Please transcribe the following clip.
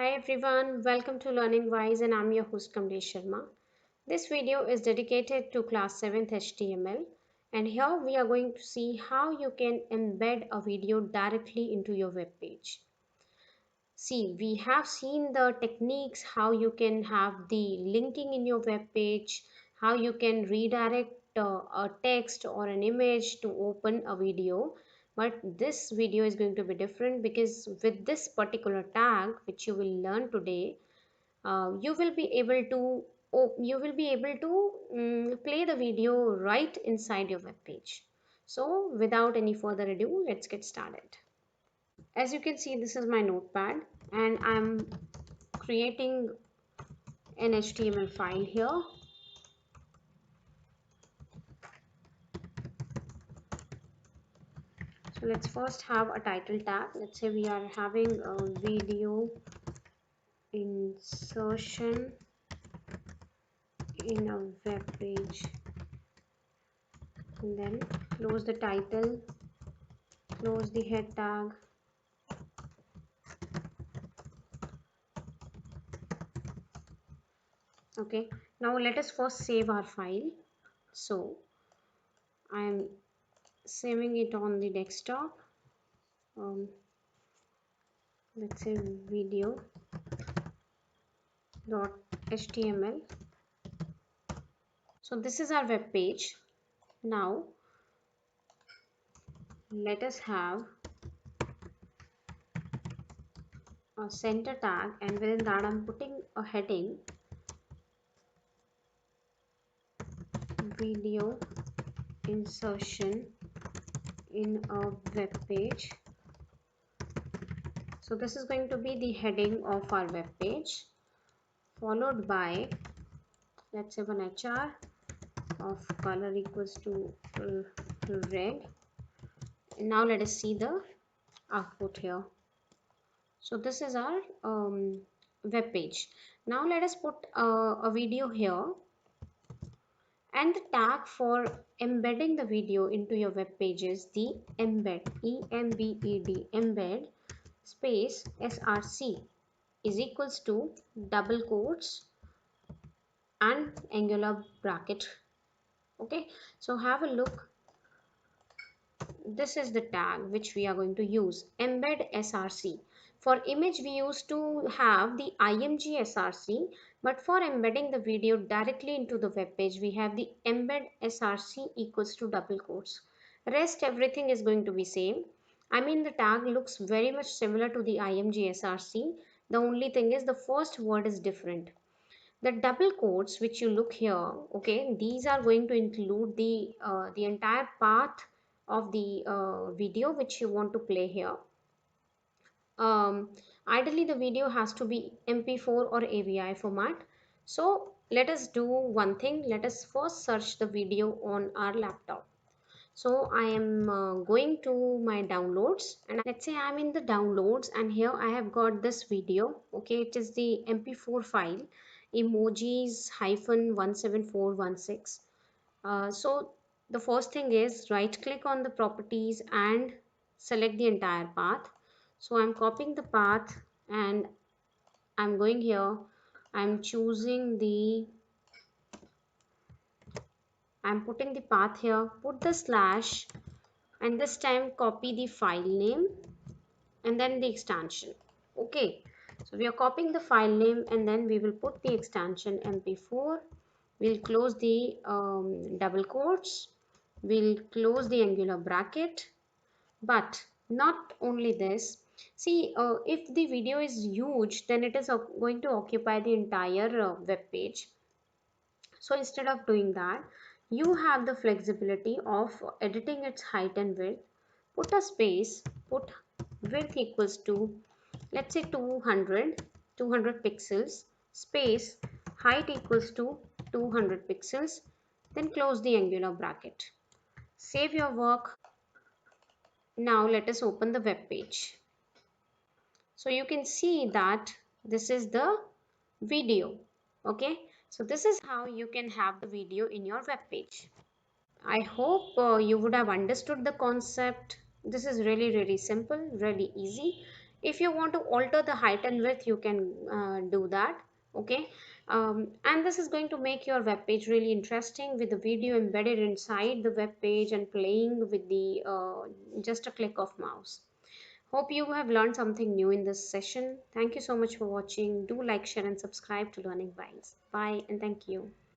Hi everyone, welcome to learningwise and I'm your host kamleshsharma. This video is dedicated to class 7th HTML and here we are going to see how you can embed a video directly into your web page. See, we have seen the techniques how you can have the linking in your web page, how you can redirect a text or an image to open a video. But this video is going to be different because with this particular tag which you will learn today, you will be able to play the video right inside your web page. So without any further ado, let's get started. As you can see, this is my notepad and I'm creating an HTML file here. So let's first have a title tag. Let's say we are having a video insertion in a web page, and then close the title, close the head tag. Okay, now let us first save our file. So I am saving it on the desktop. Let's say video.html. So this is our web page. Now let us have a center tag, and within that I'm putting a heading, video insertion in a web page. So this is going to be the heading of our web page, followed by, let's say, one HR of color equals to red. And now let us see the output here. So this is our web page. Now let us put a video here, and the tag for embedding the video into your web page is the embed, embed, embed space src is equals to double quotes and angular bracket. Okay, so have a look. This is the tag which we are going to use, embed src. For image we used to have the img src, but for embedding the video directly into the web page we have the embed src equals to double quotes. Rest everything is going to be same. I mean, the tag looks very much similar to the img src. The only thing is the first word is different. The double quotes which you look here, okay, these are going to include the entire path of the video which you want to play here. Ideally the video has to be mp4 or avi format. So let us do one thing. Let us first search the video on our laptop. So I am going to my downloads, and let's say I'm in the downloads, and here I have got this video. Okay, it is the mp4 file, emojis hyphen 17416. So the first thing is right click on the properties and select the entire path. So I'm copying the path and I'm going here. I'm choosing I'm putting the path here, put the slash, and this time copy the file name and then the extension. Okay, so we are copying the file name and then we will put the extension mp4. We'll close the double quotes, we'll close the angular bracket. But not only this, see, if the video is huge, then it is going to occupy the entire web page. So instead of doing that, you have the flexibility of editing its height and width. Put a space, put width equals to, let's say, 200 pixels, space, height equals to 200 pixels, then close the angular bracket. Save your work. Now let us open the web page. So you can see that this is the video. Okay, so this is how you can have the video in your web page. I hope you would have understood the concept. This is really simple, really easy. If you want to alter the height and width, you can do that. Okay. And this is going to make your web page really interesting with the video embedded inside the web page and playing with the just a click of mouse. Hope you have learned something new in this session. Thank you so much for watching. Do like, share and subscribe to Learning Wise. Bye and thank you.